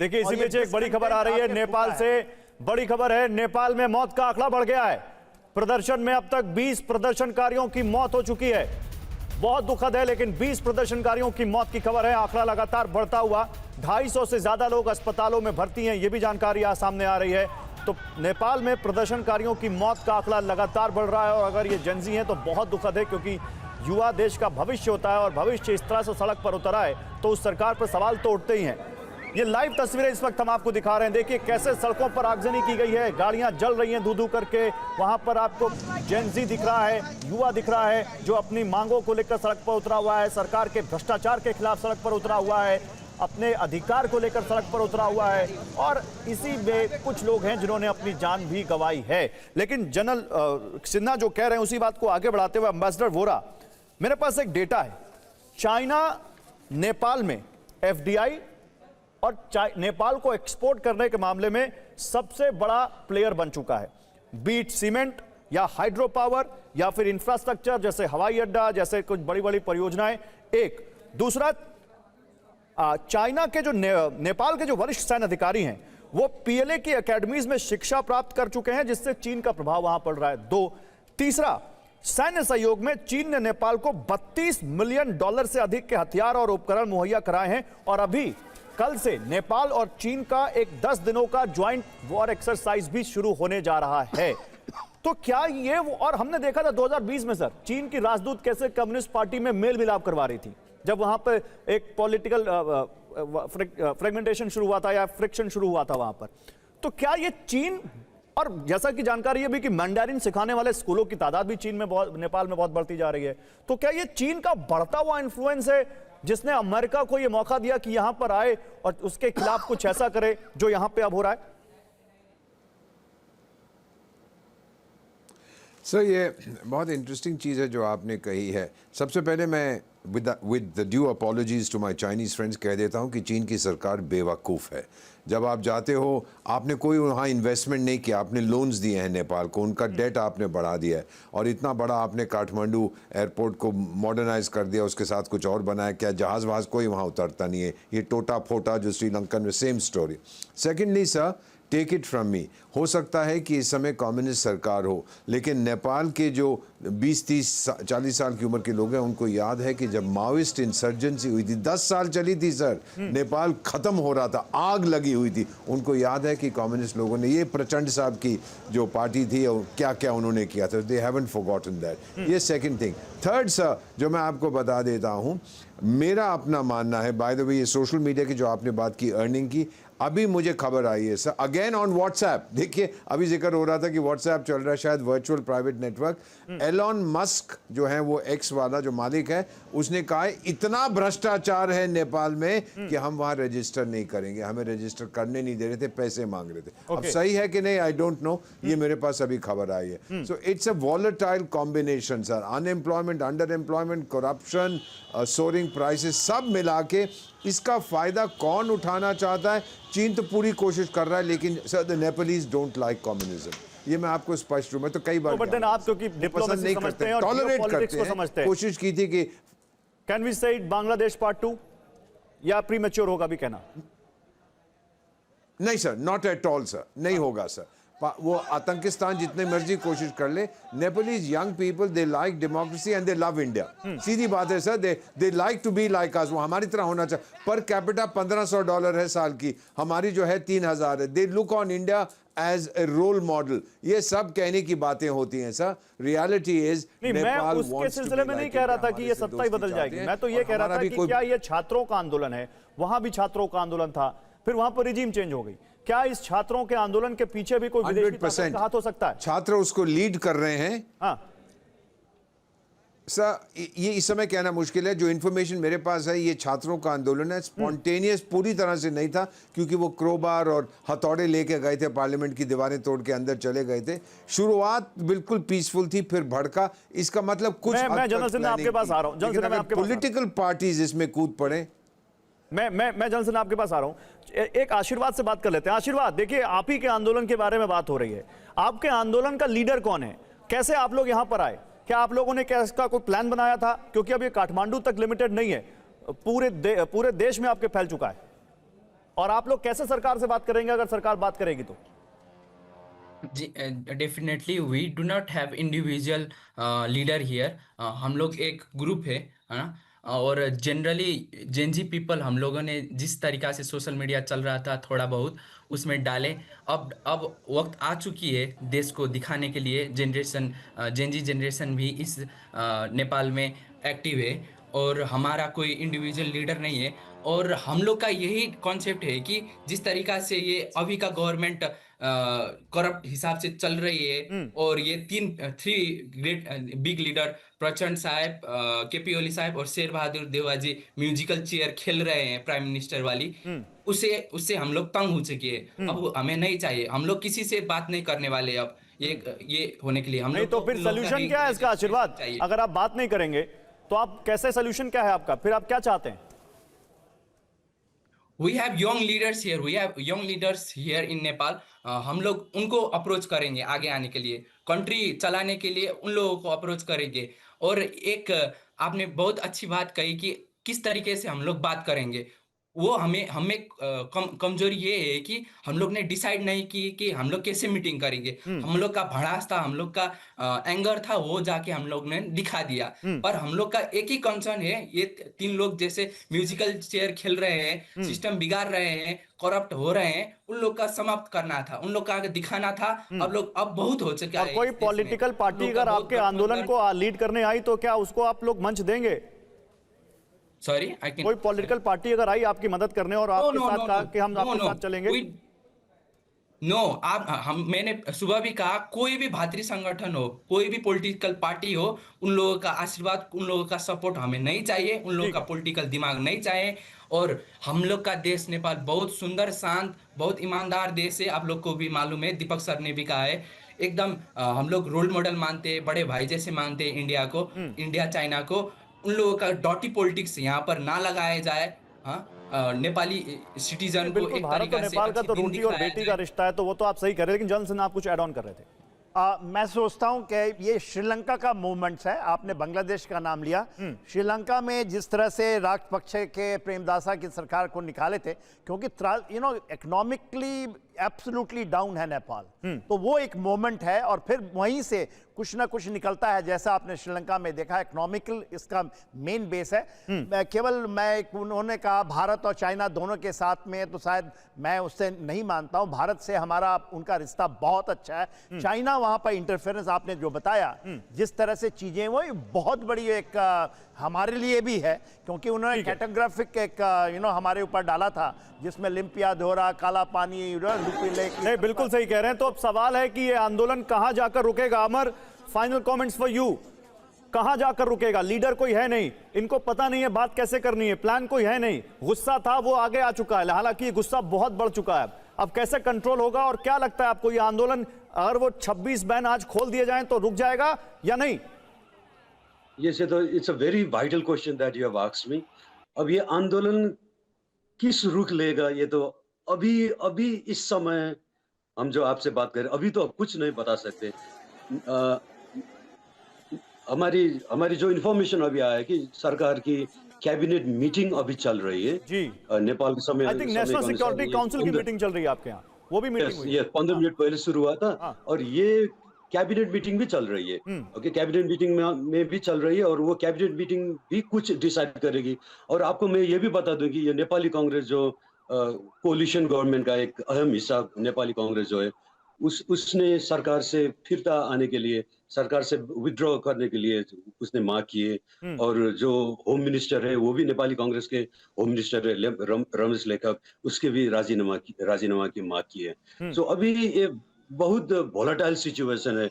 देखिए इसी बीच एक बड़ी खबर आ रही है नेपाल से। बड़ी खबर है, नेपाल में मौत का आंकड़ा बढ़ गया है। प्रदर्शन में अब तक 20 प्रदर्शनकारियों की मौत हो चुकी है। बहुत दुखद है, लेकिन 20 प्रदर्शनकारियों की मौत की खबर है। आंकड़ा लगातार बढ़ता हुआ, 250 से ज्यादा लोग अस्पतालों में भर्ती हैं, यह भी जानकारी आज सामने आ रही है। तो नेपाल में प्रदर्शनकारियों की मौत का आंकड़ा लगातार बढ़ रहा है और अगर ये जेनजी हैं तो बहुत दुखद है, क्योंकि युवा देश का भविष्य होता है और भविष्य इस तरह से सड़क पर उतर आए तो उस सरकार पर सवाल तो उठते ही हैं। ये लाइव तस्वीरें इस वक्त हम आपको दिखा रहे हैं। देखिए कैसे सड़कों पर आगजनी की गई है, गाड़ियां जल रही हैं धू-धू करके। वहां पर आपको जेनजी दिख रहा है, युवा दिख रहा है जो अपनी मांगों को लेकर सड़क पर उतरा हुआ है, सरकार के भ्रष्टाचार के खिलाफ सड़क पर उतरा हुआ है, अपने अधिकार को लेकर सड़क पर उतरा हुआ है। और इसी में कुछ लोग हैं जिन्होंने अपनी जान भी गंवाई है। लेकिन जनरल सिन्हा जो कह रहे हैं उसी बात को आगे बढ़ाते हुए एम्बेसडर वोरा, मेरे पास एक डेटा है। चाइना नेपाल में एफडीआई और नेपाल को एक्सपोर्ट करने के मामले में सबसे बड़ा प्लेयर बन चुका है। बीट सीमेंट या हाइड्रो पावर या फिर इंफ्रास्ट्रक्चर जैसे हवाई अड्डा जैसे कुछ बड़ी बड़ी परियोजनाएं। एक दूसरा, चाइना के जो नेपाल के जो वरिष्ठ सैन्य अधिकारी हैं वो पीएलए की एकेडमीज में शिक्षा प्राप्त कर चुके हैं, जिससे चीन का प्रभाव वहां पड़ रहा है। दो, तीसरा, सैन्य सहयोग में चीन ने नेपाल को $32 मिलियन से अधिक के हथियार और उपकरण मुहैया कराए हैं और अभी कल से नेपाल और चीन का एक 10 दिनों का ज्वाइंट वॉर एक्सरसाइज भी शुरू होने जा रहा है। तो क्या ये और हमने देखा था 2020 में सर, चीन की राजदूत कैसे कम्युनिस्ट पार्टी में मेल मिलाप करवा रही थी जब वहां पर एक पॉलिटिकल फ्रेगमेंटेशन शुरू हुआ था या फ्रिक्शन शुरू हुआ था वहां पर। तो क्या ये चीन, और जैसा कि जानकारी ये भी कि मैंडारिन सिखाने वाले स्कूलों की तादाद भी चीन में नेपाल में बहुत बढ़ती जा रही है, तो क्या ये चीन का बढ़ता हुआ इन्फ्लुएंस है जिसने अमेरिका को ये मौका दिया कि यहां पर आए और उसके खिलाफ कुछ ऐसा करे जो यहां पे अब हो रहा है? सर ये बहुत इंटरेस्टिंग चीज़ है जो आपने कही है। सबसे पहले मैं with the due apologies to my Chinese friends कह देता हूँ कि चीन की सरकार बेवकूफ़ है। जब आप जाते हो, आपने कोई वहाँ इन्वेस्टमेंट नहीं किया, आपने लोन्स दिए हैं नेपाल को, उनका डेट आपने बढ़ा दिया है और इतना बड़ा आपने काठमांडू एयरपोर्ट को मॉडर्नाइज कर दिया, उसके साथ कुछ और बनाया। क्या जहाज़ वहाज़ कोई वहाँ उतरता नहीं है, ये टोटा फोटा जो श्रीलंकन में same story. Secondly sir, take it from me, हो सकता है कि इस समय कम्युनिस्ट सरकार हो, लेकिन नेपाल के जो 20, 30, 40 साल की उम्र के लोग हैं उनको याद है कि जब माओइस्ट इंसर्जेंसी हुई थी 10 साल चली थी सर, नेपाल खत्म हो रहा था, आग लगी हुई थी। उनको याद है कि कम्युनिस्ट लोगों ने, ये प्रचंड साहब की जो पार्टी थी और क्या क्या उन्होंने किया था, दे हैवंट फॉरगॉटन दैट। ये सेकंड थिंग। थर्ड सर, जो मैं आपको बता देता हूँ, मेरा अपना मानना है, बाय द वे ये सोशल मीडिया की जो आपने बात की अर्निंग की, अभी मुझे खबर आई है सर, अगेन ऑन व्हाट्सएप। देखिए अभी जिक्र हो रहा था कि व्हाट्सएप चल रहा है, शायद virtual private network. Elon Musk जो है वो एक्स वाला जो मालिक है, उसने कहा है इतना भ्रष्टाचार है नेपाल में कि हम वहां रजिस्टर नहीं करेंगे, हमें रजिस्टर करने नहीं दे रहे थे, पैसे मांग रहे थे। अब सही है कि नहीं आई डोंट नो, ये मेरे पास अभी खबर आई है। So it's a volatile combination sir, unemployment, under employment, corruption, soaring prices, सब मिला के इसका फायदा कौन उठाना चाहता है? चीन तो पूरी कोशिश कर रहा है, लेकिन sir the Nepalese don't like communism. ये मैं आपको स्पष्ट रूप में तो कई बार आप क्योंकि डिप्लोमेसी समझते हैं और टॉलरेट पॉलिटिक्स को समझते हैं, कोशिश की थी कि कैन वी से बांग्लादेश पार्ट 2 या प्रीमेच्योर होगा भी कहना? नहीं sir, not at all sir, नहीं होगा सर। वो आतंकिस्तान जितने मर्जी कोशिश कर ले, Nepalese young people they like democracy and they love India. सीधी बात है sir, they like to be like us. वो हमारी तरह होना चाहिए। पर कैपिटा $1500 है साल की, हमारी जो है 3000 है। They look on India as a role model. ये सब कहने की बातें होती हैं सर, रियलिटी इज नेपाल उसके सिलसिले में नहीं कह रहा था कि ये सत्ता ही बदल जाएगी। मैं तो ये कह रहा था कि क्या ये छात्रों का आंदोलन है, वहां भी छात्रों का आंदोलन था, फिर वहां पर रिजीम चेंज हो गई। क्या इस छात्रों के आंदोलन के पीछे भी कोई विदेशी ताकत का हाथ हो सकता है? छात्र उसको लीड कर रहे हैं। हाँ सर, ये इस समय कहना मुश्किल है। जो इन्फॉर्मेशन मेरे पास है, ये छात्रों का आंदोलन है, स्पॉन्टेनियस पूरी तरह से नहीं था, क्योंकि वो क्रोबार और हथौड़े लेके गए थे, पार्लियामेंट की दीवारें तोड़ के अंदर चले गए थे। शुरुआत बिल्कुल पीसफुल थी, फिर भड़का। इसका मतलब कुछ मैं जनरल सिन्हा आपके पास आ रहा हूं, पॉलिटिकल पार्टीज इसमें कूद पड़े। मैं जनरल सिन्हा आपके पास आ रहा हूं। एक आशीर्वाद से बात कर लेते हैं। आशीर्वाद, देखिए आप ही के आंदोलन के बारे में बात हो रही है, आपके आंदोलन का लीडर कौन है? कैसे आप लोग यहां पर आए? क्या आप लोगों ने क्या इसका कोई प्लान बनाया था? क्योंकि अब ये काठमांडू तक लिमिटेड नहीं है, पूरे देश में आपके फैल चुका है। और आप लोग कैसे सरकार से बात करेंगे अगर सरकार बात करेगी तो? Definitely we do not have individual leader here. हम लोग एक ग्रुप है ना। और जनरली जेनजी पीपल हम लोगों ने जिस तरीका से सोशल मीडिया चल रहा था थोड़ा बहुत उसमें डाले। अब वक्त आ चुकी है देश को दिखाने के लिए। जेनजी जनरेशन भी इस नेपाल में एक्टिव है और हमारा कोई इंडिविजुअल लीडर नहीं है। और हम लोग का यही कॉन्सेप्ट है कि जिस तरीका से ये अभी का गवर्नमेंट करप्ट हिसाब से चल रही है और ये थ्री ग्रेट बिग लीडर प्रचंड साहब, केपी ओली साहब और शेर बहादुर देवा जी म्यूजिकल चेयर खेल रहे हैं प्राइम मिनिस्टर वाली, उससे हम लोग तंग हो चुके हैं। अब हमें नहीं चाहिए, हम लोग किसी से बात नहीं करने वाले अब ये होने के लिए। हम नहीं लोग तो फिर सोल्यूशन क्या है इसका आशीर्वाद? अगर आप बात नहीं करेंगे तो आप कैसे, सोल्यूशन क्या है आपका? फिर आप क्या चाहते हैं? We have young leaders here. We have young leaders here in Nepal. हम लोग उनको अप्रोच करेंगे आगे आने के लिए, कंट्री चलाने के लिए उन लोगों को अप्रोच करेंगे। और एक आपने बहुत अच्छी बात कही कि किस तरीके से हम लोग बात करेंगे। वो हमें कमजोरी ये है कि हम लोग ने डिसाइड नहीं की कि हम लोग कैसे मीटिंग करेंगे। हम लोग का भड़ास था, हम लोग का एंगर था, वो जाके हम लोग ने दिखा दिया। पर हम लोग का एक ही कंसर्न है, ये तीन लोग जैसे म्यूजिकल चेयर खेल रहे हैं, सिस्टम बिगाड़ रहे हैं, करप्ट हो रहे हैं, उन लोग का समाप्त करना था, उन लोग का दिखाना था। अब बहुत हो चुका है। कोई पॉलिटिकल पार्टी अगर आपके आंदोलन को लीड करने आई तो क्या उसको आप लोग मंच देंगे? सॉरी, कोई पॉलिटिकल पार्टी अगर आई आपकी मदद करने और आपके साथ कहा कि हम आपके साथ चलेंगे? मैंने सुबह भी कहा, कोई भी भातृ संगठन हो, कोई भी पॉलिटिकल पार्टी हो, उन लोगों का आशीर्वाद, उन लोगों का सपोर्ट हमें नहीं चाहिए, उन लोगों का पॉलिटिकल दिमाग नहीं चाहिए। और हम लोग का देश नेपाल बहुत सुंदर, शांत, बहुत ईमानदार देश है। आप लोग को भी मालूम है, दीपक सर ने भी कहा है, एकदम हम लोग रोल मॉडल मानते हैं, बड़े भाई जैसे मानते हैं इंडिया को, इंडिया चाइना को। उन लोगों का डॉटी पॉलिटिक्स यहाँ पर ना लगाया जाए। नेपाली सिटीजन को एक भारत और नेपाल का तो रोटी और बेटी का रिश्ता है, तो वो तो आप सही कर रहे हैं। लेकिन जॉनसन आप कुछ ऐड ऑन कर रहे थे। मैं सोचता हूं कि ये श्रीलंका का मूवमेंट्स है। आपने बांग्लादेश का नाम लिया। श्रीलंका में जिस तरह से राजपक्षे के प्रेमदासा की सरकार को निकाले थे, क्योंकि इकोनॉमिकली एब्सोल्युटली डाउन है नेपाल, तो वो एक मोमेंट है। और फिर वहीं से कुछ ना कुछ निकलता है, जैसा आपने श्रीलंका में देखा। इकोनॉमिकल इसका मेन बेस है। उन्होंने कहा भारत और चाइना दोनों के साथ में, तो शायद मैं उससे नहीं मानता हूं। भारत से हमारा उनका रिश्ता बहुत अच्छा है। चाइना वहां पर इंटरफेरेंस आपने जो बताया, जिस तरह से चीजें, वो बहुत बड़ी एक हमारे लिए भी है, क्योंकि उन्होंने कैटेग्राफिक एक हमारे ऊपर डाला था, जिसमें लिम्पिया धोरा, काला पानी, लुपी लेक। नहीं, बिल्कुल सही कह रहे हैं। तो अब सवाल है कि ये आंदोलन कहां जाकर रुकेगा? अमर, फाइनल कमेंट्स फॉर यू। कहां जाकर रुकेगा? लीडर कोई है नहीं, इनको पता नहीं है बात कैसे करनी है, प्लान कोई है नहीं। गुस्सा था वो आगे आ चुका है, हालांकि ये गुस्सा बहुत बढ़ चुका है। अब कैसे कंट्रोल होगा? और क्या लगता है आपको, ये आंदोलन अगर वो 26 बैन आज खोल दिए जाएं तो रुक जाएगा या नहीं? Yes, it's a very vital question that you have asked me. अब ये आंदोलन किस रुख लेगा, ये तो अभी इस समय हम जो आपसे बात करें, अभी तो कुछ नहीं बता सकते। हमारी जो इन्फॉर्मेशन अभी आया है कि सरकार की कैबिनेट मीटिंग अभी चल रही है जी, नेपाल के समय। I think national security council की मीटिंग चल रही है आपके यहाँ, वो भी मीटिंग हुई है। 15 मिनट पहले शुरू हुआ था। और ये कैबिनेट मीटिंग भी चल रही है। ओके, कैबिनेट मीटिंग में भी चल रही है, और वो कैबिनेट मीटिंग भी कुछ डिसाइड करेगी। और आपको मैं ये भी बता दूं कि ये नेपाली कांग्रेस जो कोलिशन गवर्नमेंट का एक अहम हिस्सा, नेपाली कांग्रेस जो है, उसने सरकार से फिरता आने के लिए, सरकार से विथड्रॉ करने के लिए उसने मांग की है। और जो होम मिनिस्टर है वो भी नेपाली कांग्रेस के होम मिनिस्टर है, रमेश लेखक, उसके भी राजीनामा की मांग की है। सो अभी ये बहुत वोलेटाइल सिचुएशन है।